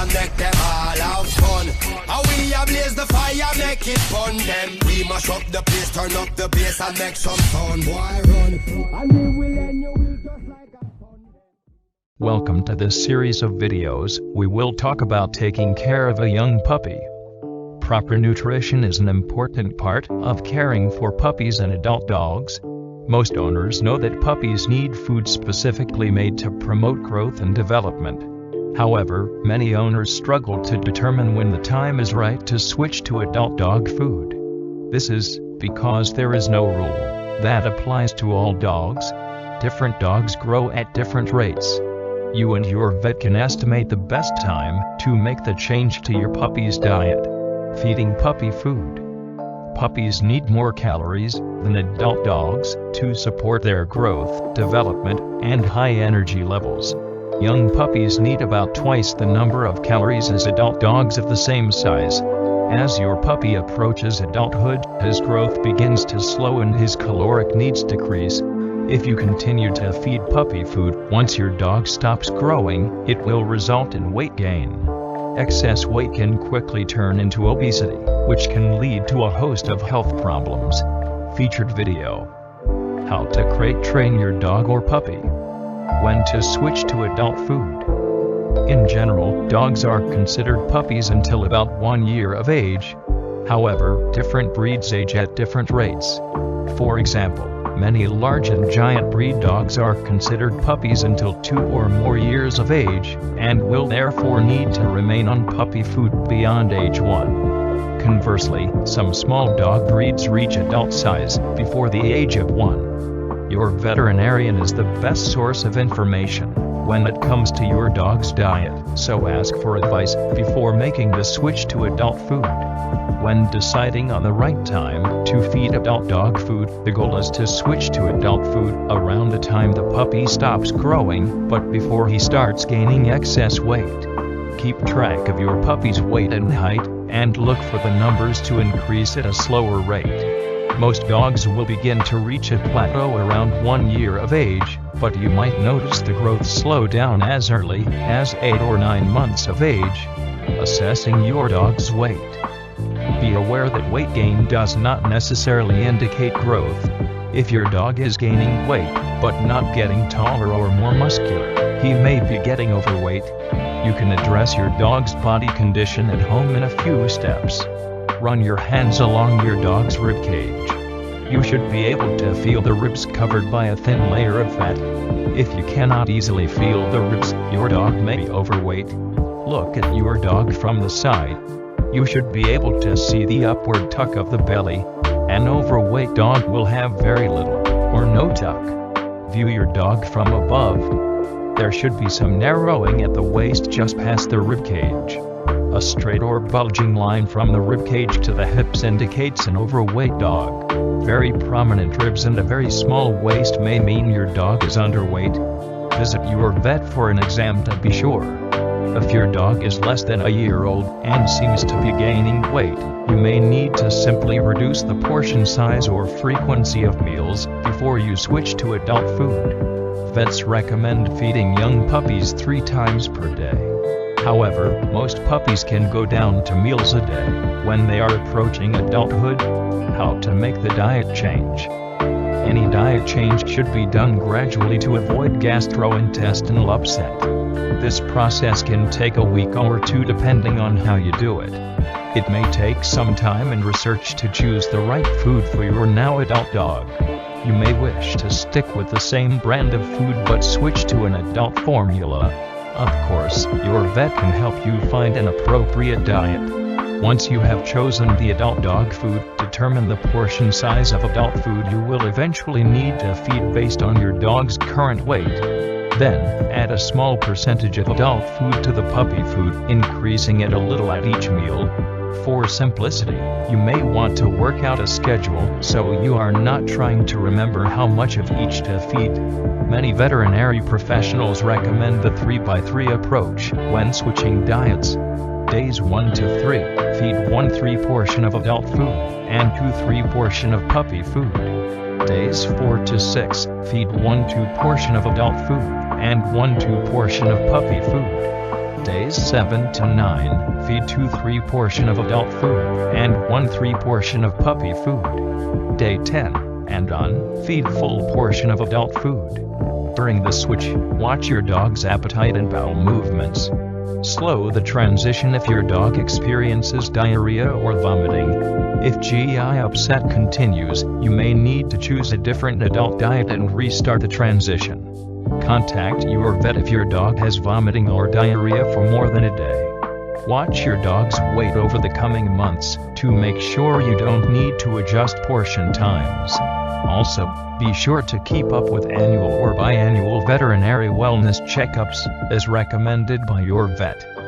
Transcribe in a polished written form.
and make them all have fun. And we ablaze the fire, make it fun. Then we mash up the place, turn up the bass and make some sound. Boy, run. And we will end you will just like a fun. Welcome to this series of videos. We will talk about taking care of a young puppy. Proper nutrition is an important part of caring for puppies and adult dogs. Most owners know that puppies need food specifically made to promote growth and development. However, many owners struggle to determine when the time is right to switch to adult dog food. This is because there is no rule that applies to all dogs. Different dogs grow at different rates. You and your vet can estimate the best time to make the change to your puppy's diet. Feeding puppy food. Puppies need more calories than adult dogs to support their growth, development, and high energy levels. Young puppies need about twice the number of calories as adult dogs of the same size. As your puppy approaches adulthood, his growth begins to slow and his caloric needs decrease. If you continue to feed puppy food, once your dog stops growing, it will result in weight gain. Excess weight can quickly turn into obesity, which can lead to a host of health problems. Featured video. How to crate train your dog or puppy. When to switch to adult food. In general, dogs are considered puppies until about 1 year of age. However, different breeds age at different rates. For example, many large and giant breed dogs are considered puppies until 2 or more years of age, and will therefore need to remain on puppy food beyond age 1. Conversely, some small dog breeds reach adult size before the age of 1. Your veterinarian is the best source of information when it comes to your dog's diet, so ask for advice before making the switch to adult food. When deciding on the right time to feed adult dog food, the goal is to switch to adult food around the time the puppy stops growing, but before he starts gaining excess weight. Keep track of your puppy's weight and height, and look for the numbers to increase at a slower rate. Most dogs will begin to reach a plateau around 1 year of age, but you might notice the growth slow down as early as 8 or 9 months of age. Assessing your dog's weight. Be aware that weight gain does not necessarily indicate growth. If your dog is gaining weight, but not getting taller or more muscular, he may be getting overweight. You can address your dog's body condition at home in a few steps. Run your hands along your dog's rib cage. You should be able to feel the ribs covered by a thin layer of fat. If you cannot easily feel the ribs, your dog may be overweight. Look at your dog from the side. You should be able to see the upward tuck of the belly. An overweight dog will have very little or no tuck. View your dog from above. There should be some narrowing at the waist just past the ribcage. A straight or bulging line from the ribcage to the hips indicates an overweight dog. Very prominent ribs and a very small waist may mean your dog is underweight. Visit your vet for an exam to be sure. If your dog is less than a year old and seems to be gaining weight, you may need to simply reduce the portion size or frequency of meals before you switch to adult food. Vets recommend feeding young puppies 3 times per day. However, most puppies can go down to meals a day when they are approaching adulthood. How to make the diet change. Any diet change should be done gradually to avoid gastrointestinal upset. This process can take a week or 2 depending on how you do it. It may take some time and research to choose the right food for your now adult dog. You may wish to stick with the same brand of food but switch to an adult formula. Of course, your vet can help you find an appropriate diet. Once you have chosen the adult dog food, determine the portion size of adult food you will eventually need to feed based on your dog's current weight. Then, add a small percentage of adult food to the puppy food, increasing it a little at each meal. For simplicity, you may want to work out a schedule so you are not trying to remember how much of each to feed. Many veterinary professionals recommend the 3x3 approach when switching diets. Days 1 to 3, feed 1/3 portion of adult food, and 2/3 portion of puppy food. Days 4 to 6, feed 1/2 portion of adult food, and 1/2 portion of puppy food. Days 7 to 9, feed 2-3 portion of adult food, and 1-3 portion of puppy food. Day 10 and on, feed full portion of adult food. During the switch, watch your dog's appetite and bowel movements. Slow the transition if your dog experiences diarrhea or vomiting. If GI upset continues, you may need to choose a different adult diet and restart the transition. Contact your vet if your dog has vomiting or diarrhea for more than a day. Watch your dog's weight over the coming months to make sure you don't need to adjust portion times. Also, be sure to keep up with annual or biannual veterinary wellness checkups, as recommended by your vet.